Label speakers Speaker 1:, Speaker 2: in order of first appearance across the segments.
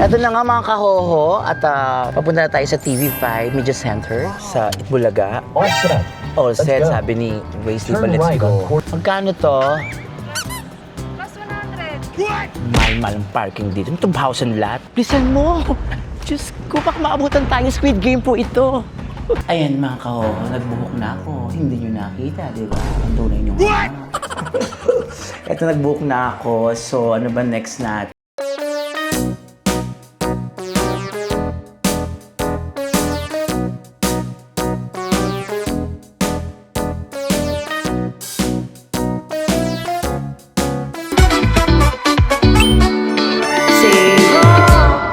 Speaker 1: Eto na nga mga kahoho at papunta na tayo sa TV5 Media Center sa Itbulaga.
Speaker 2: All set.
Speaker 1: All
Speaker 2: Let's
Speaker 1: set,
Speaker 2: go.
Speaker 1: sabi ni Waze, di ba,
Speaker 2: Turn
Speaker 1: let's
Speaker 2: right
Speaker 1: go.
Speaker 2: on Court.
Speaker 1: Magkano to?
Speaker 3: Plus 100.
Speaker 1: Mahal ang parking dito. 2,000 lot. Bilisan mo! Diyos ko, baka maabutan tayo. Squid Game po ito. Ayan mga kahoho, nagbuhok na ako. Hindi nyo nakita, di ba? Ang tunay nyo. What? Eto, nagbuhok na ako. So, ano ba next natin?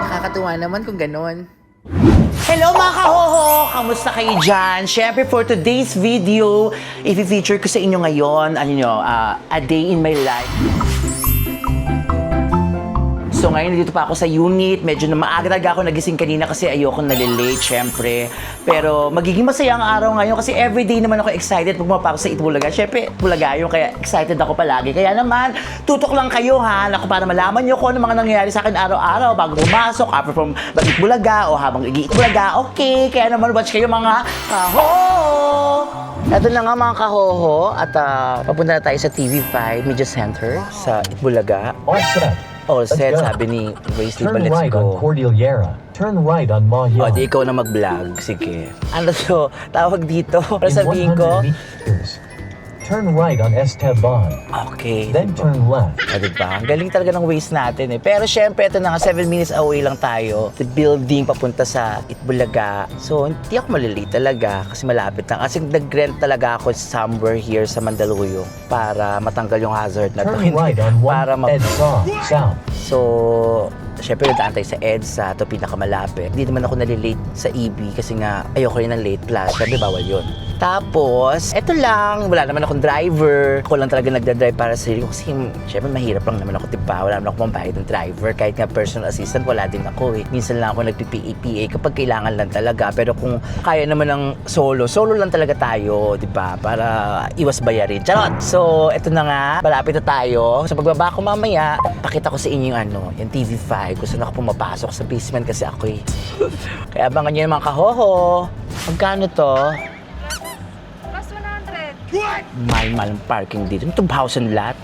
Speaker 1: Nakakatuwa naman kung ganon. Hello mga kahoho! Kamusta kayo dyan? Siyempre for today's video, i-feature ko sa inyo ngayon, a day in my life. So ngayon dito pa ako sa unit, medyo na maaga talaga ako nagising kanina kasi ayoko nalilate syempre. Pero magiging masaya ang araw ngayon kasi everyday naman ako excited pag mapapa ako sa Itbulaga. Syempre, Itbulaga yun, kaya excited ako palagi. Kaya naman, tutok lang kayo ha, naku, para malaman nyo kung ano mga nangyayari sa akin araw-araw bago pumasok, after from Itbulaga o habang Itbulaga. Okay, kaya naman watch kayo mga kahoho! Eto na nga mga kahoho at papunta na tayo sa TV5 Media Center sa Itbulaga.
Speaker 2: All set.
Speaker 1: All
Speaker 2: Let's
Speaker 1: set,
Speaker 2: go.
Speaker 1: sabi ni Waze, di ba,
Speaker 2: Turn
Speaker 1: let's
Speaker 2: right on
Speaker 1: go.
Speaker 2: Cordillera. Turn right on
Speaker 1: O,
Speaker 2: Mahia.
Speaker 1: di ikaw na mag-vlog. Sige. Ano to? Tawag dito? Para
Speaker 2: In
Speaker 1: sabihin ko?
Speaker 2: 100 meters, turn right on Esteban.
Speaker 1: Okay.
Speaker 2: Then turn left.
Speaker 1: O, diba? Ang galing talaga ng Waze natin eh. Pero syempre, ito na nga, 7 minutes away lang tayo. The building papunta sa Itbulaga. So, hindi ako malilate talaga kasi malapit lang. Kasi nag-rent talaga ako somewhere here sa Mandaluyong para matanggal yung hazard na to.
Speaker 2: Turn right on
Speaker 1: Para
Speaker 2: 1 EDSA South.
Speaker 1: So, syempre nadaan tayo sa EDSA, ito pinakamalapit. Hindi naman ako nalilate sa EB kasi nga ayoko rin ng late plus. Syempre bawal yun. Tapos, eto lang, wala naman akong driver. Ako lang talaga nagdadrive para sa sarili ko kasi syempre mahirap lang naman ako, diba? Wala naman ako pambayad ng driver. Kahit nga personal assistant, wala din ako eh. Minsan lang ako nagpi-PA kapag kailangan lang talaga. Pero kung kaya naman ng solo lang talaga tayo, diba? Para iwas bayarin. Charot! So, eto na nga, malapit na tayo. Sa pagbaba ko mamaya, pakita ko sa inyo yung yung TV5. Kung saan ako pumapasok sa basement kasi ako eh. Kaya abangan nyo yung mga kahoho. Magkano to?
Speaker 3: Plus 100.
Speaker 1: Mahal ang parking dito. 2,000 lot.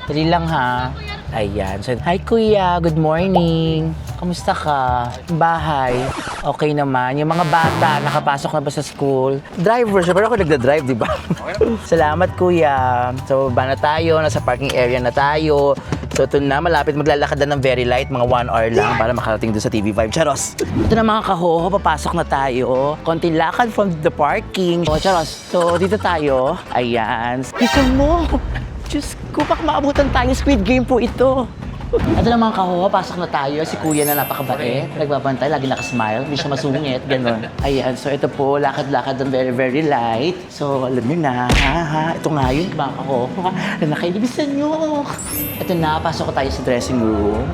Speaker 1: Dali lang ha. Ayan. So, hi kuya, good morning. Kamusta ka? Bahay? Okay naman. Yung mga bata, nakapasok na ba sa school? Driver siya, pero ako nagda-drive, di ba? Salamat kuya. So, baba na tayo. Nasa parking area na tayo. So, ito na. Malapit maglalakad na ng very light. Mga 1 hour lang para makarating doon sa TV5. Charos! Ito na mga kahoho. Papasok na tayo. Konting lakad from the parking. Oh, charos. So, dito tayo. Ayan. Gusto mo? Diyos ko, baka maabutan tayo. Squid Game po ito. Ito na mga kahoho, pasok na tayo. Si kuya na napakabait. Nagbabantay, lagi nakasmile. Hindi siya masungit, gano'n. Ayan, so ito po, lakad-lakad ng very, very light. So, alam nyo na, ito nga yun, mga kahoho. Nakaibisan nyo. Ito na, pasok tayo sa dressing room.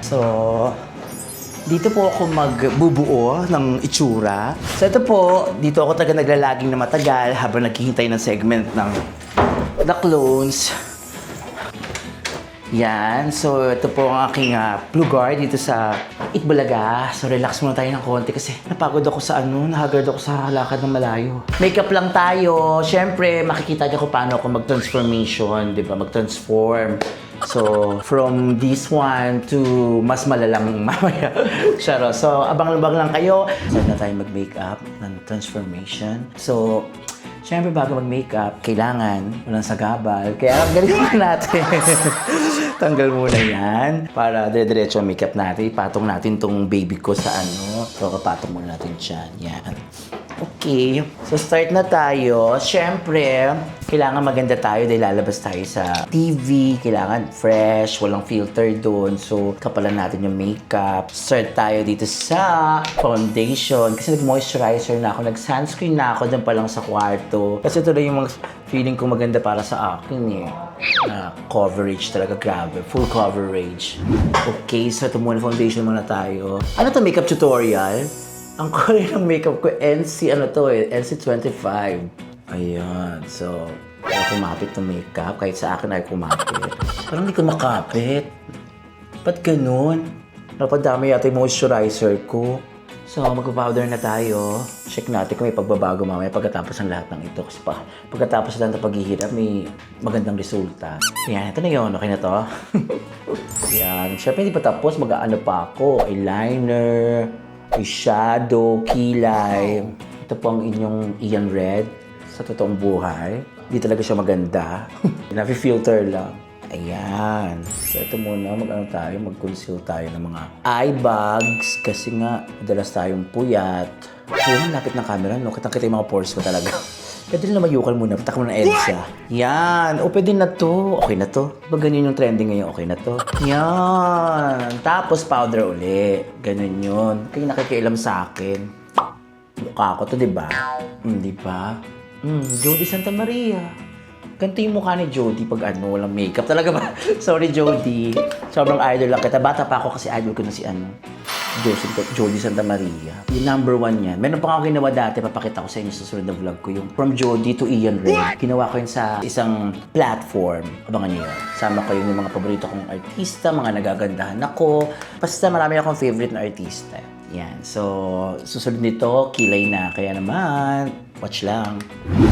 Speaker 1: So, dito po ako magbubuo ng itsura. So ito po, dito ako talaga naglalaging na matagal habang naghihintay ng segment ng The Clones. Yan. So, ito po ang aking lugar dito sa Itbulaga. So, relax muna tayo ng konti kasi napagod ako sa nahagard ako sa lakad ng malayo. Makeup lang tayo. Siyempre, makikita niyo kung paano ako mag-transformation, di ba? Mag-transform. So, from this one to mas malalang mamaya. Charo. So, abang-abang lang kayo. Saan na tayo mag-makeup ng transformation. So, siyempre, bago mag-makeup, kailangan walang sagabal. Kaya galing muna natin. Tanggal muna yan. Para dire-diretso ang makeup natin. Ipatong natin tong baby ko sa So, kapatong muna natin dyan. Yan. Okay. So, start na tayo. Siyempre, kailangan maganda tayo dahil lalabas tayo sa TV. Kailangan fresh, walang filter doon. So, kapalan natin yung makeup. Start tayo dito sa foundation. Kasi nag-moisturizer na ako. Nag-sunscreen na ako doon pa lang sa kwarto. Kasi ito lang yung mga feeling ko maganda para sa akin eh. Coverage talaga, grabe. Full coverage. Okay, so ito muna, foundation muna tayo. Ano to, makeup tutorial? Ang kulay ng makeup ko, NC25. Ayan, so, ayaw kumapit ng makeup. Kahit sa akin ayaw kumapit. Parang hindi ko makapit. Ba't ganun? Napadami yata yung moisturizer ko. So, magpa-powder na tayo. Check natin kung may pagbabago mamaya pagkatapos ng lahat ng ito. Kasi pagkatapos lang ng paghihirap, may magandang resulta. Ayan, ito na yun. Okay na to? Ayan. Siyempre, hindi pa tapos. Mag-aano pa ako. Eyeliner, eyeshadow, kilay. Ito po ang inyong Ian Red sa totoong buhay. Hindi talaga siya maganda. Nafi-filter lang. Ayan. So, ito muna, mag-conceal tayo ng mga eye bags kasi nga, madalas tayong puyat. So, lapit ng camera, no? Kitang-kita yung mga pores ko talaga. Pwede na mayukal muna, patak mo ng EDSA. Yan. O, pwede na to. Okay na to. Pag ganyan yung trending ngayon, okay na to. Yan. Tapos, powder uli. Ganun yun. Kaya nakikialam sa akin. Mukha ko to, di ba? Di ba? Jody Santa Maria. Ganito yung mukha ni Jody pag walang makeup. Talaga ba? Sorry, Jody. Sobrang idol lang kita. Bata pa ako kasi idol ko na si Jody Santa Maria. Yung number 1 yan. Meron pa ako ginawa dati, papakita ko sa inyo sa susunod na vlog ko. Yung From Jody to Ian Red. Ginawa ko yun sa isang platform. Abangan niyo yun. Sama ko yung mga paborito kong artista, mga nagagandahan ako. Basta marami akong favorite na artista. Yan. So, susunod nito, kilay na. Kaya naman, watch lang.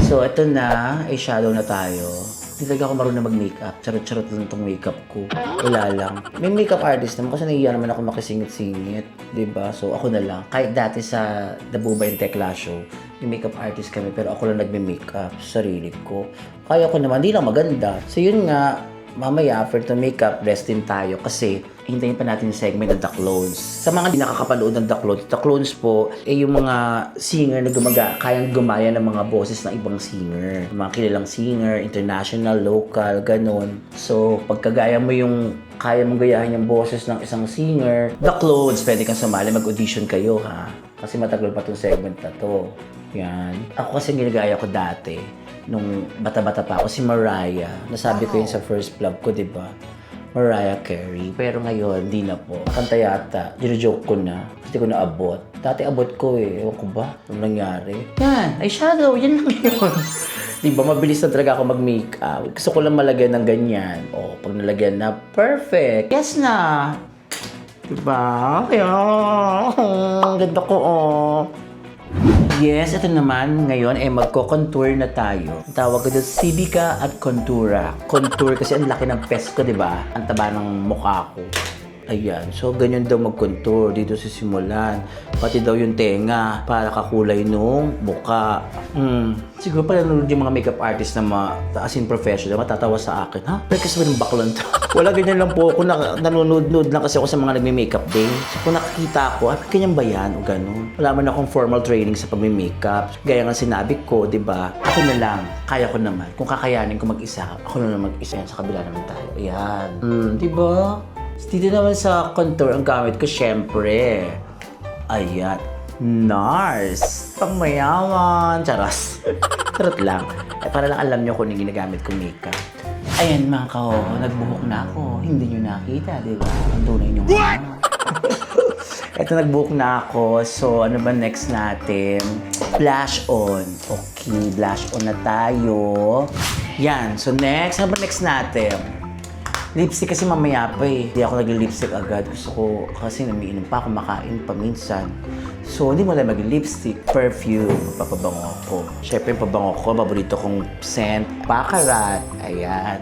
Speaker 1: So, ito na. Eyeshadow na tayo. Hindi talaga ako marunong mag-makeup. Charot-charot lang itong makeup ko. Wala lang. May makeup artist naman kasi nahiya naman ako makisingit-singit. Diba? So, ako na lang. Kahit dati sa The Buba and Tekla Show, yung makeup artist kami, pero ako lang nagme-makeup sa sarili ko. Kaya ko naman, di lang maganda. So, yun nga, mamaya, after the makeup, rest din tayo kasi hintayin pa natin yung segment ng The Clones. Sa mga hindi nakakapanood ng The Clones po, yung mga singer na kayang gumaya ng mga boses ng ibang singer. Mga kilalang singer, international, local, ganun. So, pagkagaya mo yung kaya mong gayahin yung boses ng isang singer, The Clones, pwede kang sumali, mag-audition kayo ha. Kasi matagal pa tong segment na to. Yan. Ako kasi ginagaya ko dati nung bata-bata pa ako, si Mariah. Nasabi ko yun sa first vlog ko, di ba? Mariah Carey. Pero ngayon, di na po. Kanta yata. Gino-joke ko na. Hindi ko na abot. Dati abot ko eh. Ewan ko ba? Anong nangyari? Yan. Eyeshadow. Yan lang yun. Di ba? Mabilis na talaga ako mag-makeup. Gusto ko lang malagyan ng ganyan. O, pag nalagyan na, perfect. Yes na. Di ba? Ayan. Ganda ko, oh. Yes, ito naman ngayon ay magko-contour na tayo. Ang tawag ko doon, Civica at Contura. Contour kasi ang laki ng pes ko, di ba? Ang taba ng mukha ko. Ayan. So, ganyan daw mag-contour. Dito sisimulan. Pati daw yung tenga para kakulay nung buka. Siguro pa nanonood yung mga makeup artist na as in professional, matatawa sa akin. Ha? Pero kasi ng baklan to. Wala, ganyan lang po ako. Nanonood lang kasi ako sa mga nagme-makeup din. So, kung nakikita ko, ganyan ba yan? O ganun. Wala man akong formal training sa pagme-makeup. Gaya nga sinabi ko, di ba? Ako na lang. Kaya ko naman. Kung kakayanin ko mag-isa, ako na lang mag-isa. Yan, sa kabila naman tayo. Ayan. Di ba? Dito naman sa contour, ang gamit ko, syempre. Ayan. NARS. Pangmayaman. Charas. Charot lang. Para lang alam nyo kung ano yung ginagamit kong makeup. Ayan mga kahoho, nagbuhok na ako. Hindi nyo nakita, di ba? Ang tunay nyo nga. Ito, nagbuhok na ako. So, ano ba next natin? Blush on. Okay, blush on na tayo. Yan. So, next. Ano ba next natin? Lipstick kasi mamaya pa eh. Hindi ako nag-lipstick agad. Gusto ko kasi namiinom pa, kumakain pa minsan. So, hindi mo lang mag-lipstick. Perfume. Papabango ko. Siyempre, yung pabango ko, paborito kong scent. Baccarat. Ayan.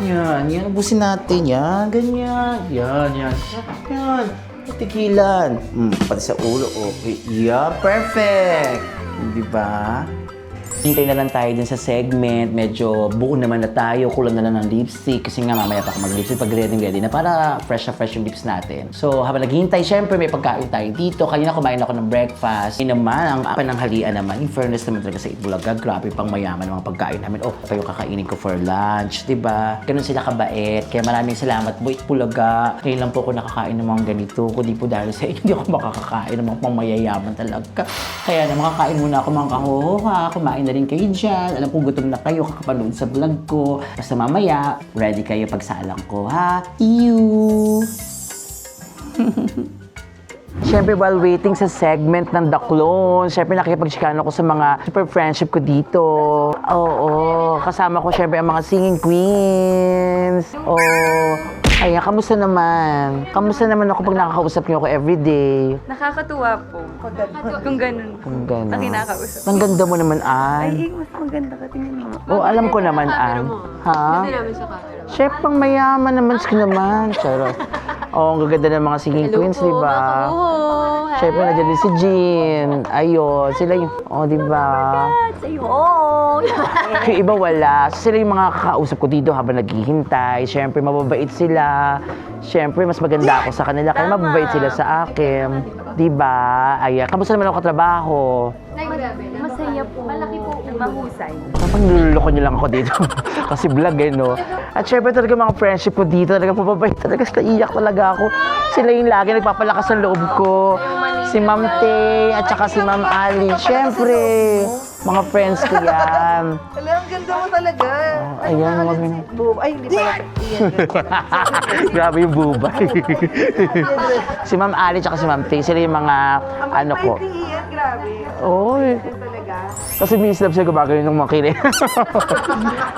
Speaker 1: Yan. Yan. Ubusin natin. Yan. Ganyan. Yan. Yan. Yan. Tigilan. Pati sa ulo. Okay. Yeah. Perfect. Di ba? Hintay na lang tayo dun sa segment. Medyo buo naman na tayo. Kulang na lang ng lipstick. Kasi nga mamaya pa ako mag-lipstick pag ready na para fresh yung lips natin. So habang naghihintay, syempre may pagkain tayo dito. Kanina kumain ako ng breakfast. Yun naman, ang pananghalian naman. In fairness naman talaga sa Itbulaga, grabe pang mayaman ng mga pagkain namin. Oh, ito yung kakainin ko for lunch. Diba? Ganun sila kabait. Kaya maraming salamat po Itbulaga. Ngayon lang po ako nakakain ng mga ganito. Kundi po dahil sa hindi ako makakakain ng mga pangmayayaman talaga. Kaya na makakain muna ako mga kahoha. Kumain na rin kayo dyan. Alam kong gutom na kayo kakapanood sa vlog ko. Basta mamaya, ready kayo pagsalang ko, ha? Ew! Siyempre, while waiting sa segment ng The Clones, siyempre nakikipagsikano ko sa mga super friendship ko dito. Oo, kasama ko siyempre ang mga singing queens. Oh, Ayan, kamusta naman? Kamusta naman ako pag nakakausap niyo ako everyday?
Speaker 3: Nakakatuwa po. Kung ganun po.
Speaker 1: Kung gano'n.
Speaker 3: Ang kinakausap.
Speaker 1: Ang ganda mo naman, An.
Speaker 3: Ay, mas maganda ka. Tingnan mo.
Speaker 1: Oo, alam ko naman, An. Ha? Chef, pang mayaman naman skin naman. Charot. Oo, ang gaganda ng mga singing queens, di ba? Siyempre, nandiyan din si Jean. Ayun, sila yung... Oh, di ba? Yung iba wala. Sila yung mga kakausap ko dito habang naghihintay. Siyempre, mababait sila. Siyempre, mas maganda ako sa kanila. Kaya mababait sila sa akin. Di ba? Ayan. Kamusta naman ako katrabaho?
Speaker 3: Masaya po. Malaki po. Mahusay.
Speaker 1: Kapag niloloko niyo lang ako dito. Kasi vlog eh, no? At syempre talaga mga friendship ko dito, talaga mababait talaga. Naiyak talaga ako. Sila yung lagi nagpapalakas ng loob ko. Si Ma'am Tay at saka si Ma'am Ali. Syempre, mga friends ko yan.
Speaker 4: Alam, ang ganda mo talaga.
Speaker 1: Ayan, mga
Speaker 4: Ay, hindi pala.
Speaker 1: Grabe yung bubay. Si Ma'am Ali at saka si Ma'am Tay, sila yung mga ano ko.
Speaker 4: Pwede iyan, grabe.
Speaker 1: Oy.
Speaker 4: Talaga.
Speaker 1: Kasi miss love siya gumagano ng mga kilig.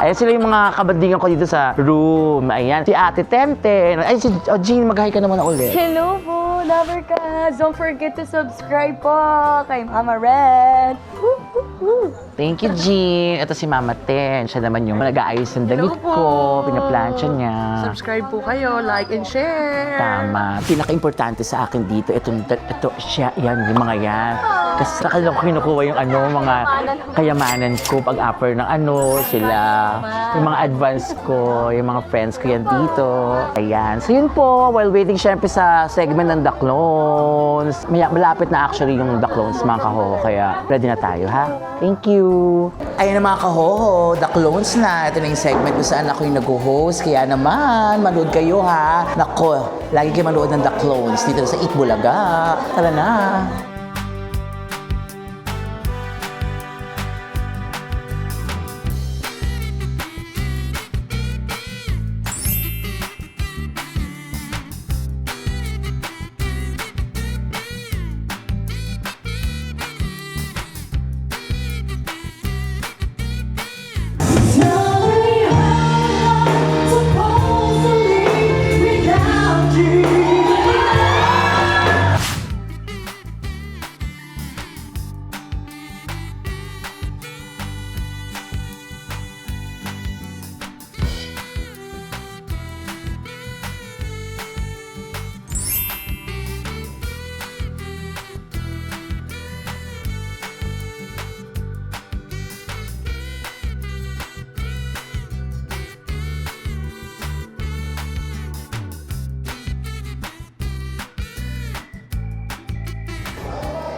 Speaker 1: Ayan, sila yung mga kabandingan ko dito sa room. Ayan, si Ate Tenten. Ay, si Jean, mag-hi ka naman ulit.
Speaker 3: Hello po, lover cats. Don't forget to subscribe po kay Mama Red.
Speaker 1: Thank you, Jean. Ito si Mama Ten. Siya naman yung nag-aayos ng damit ko. Pinaplansya niya.
Speaker 4: Subscribe po kayo, like and share.
Speaker 1: Tama. Pinaka-importante sa akin dito, ito siya, yan, yung mga yan. Kasi sa kanila ko kinukuha yung mga kayamanan ko pag-upper ng sila. Yung mga advance ko, yung mga friends ko yan dito. Ayan. So yun po, while waiting syempre sa segment ng The Clones. Malapit na actually yung The Clones, mga kahoho. Kaya ready na tayo, ha? Thank you. Ayun na mga kahoho, The Clones na. Ito na yung segment kung saan ako yung nag-host. Kaya naman, manood kayo ha. Nako, lagi kayo manood ng The Clones dito sa Eat Bulaga. Tara na.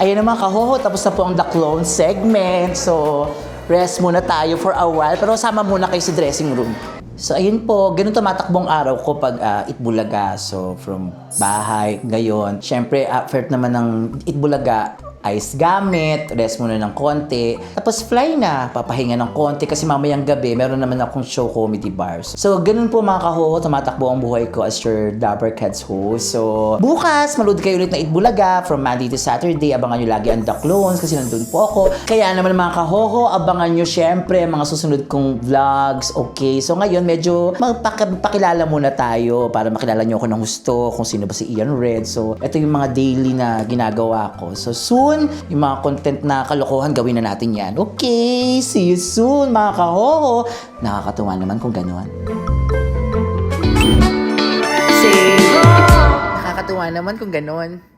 Speaker 1: Ayan na mga kahoho, tapos na po ang The Clone segment. So, rest muna tayo for a while. Pero sama muna kayo sa dressing room. So, ayun po, ganun tumatakbong araw ko pag Itbulaga. So, from bahay, ngayon. Siyempre, first naman ng Itbulaga, ice gamit, rest muna ng konti. Tapos fly na, papahinga ng konti kasi mamayang gabi, meron naman akong show comedy bars. So, ganun po mga kahoho, tumatakbo ang buhay ko as your Dapper Cats host. So, bukas, manood kayo ulit ng Itbulaga from Monday to Saturday. Abangan nyo lagi ang The Clones kasi nandun po ako. Kaya naman mga kahoho, abangan nyo syempre mga susunod kong vlogs. Okay, so ngayon medyo magpakilala muna tayo para makilala nyo ako ng gusto kung sino ba si Ian Red. So, ito yung mga daily na ginagawa ko. So, soon, yung mga content na kalokohan, gawin na natin yan. Okay, see you soon mga kahoho. Nakakatuwa naman kung gano'n. Nakakatuwa naman kung gano'n.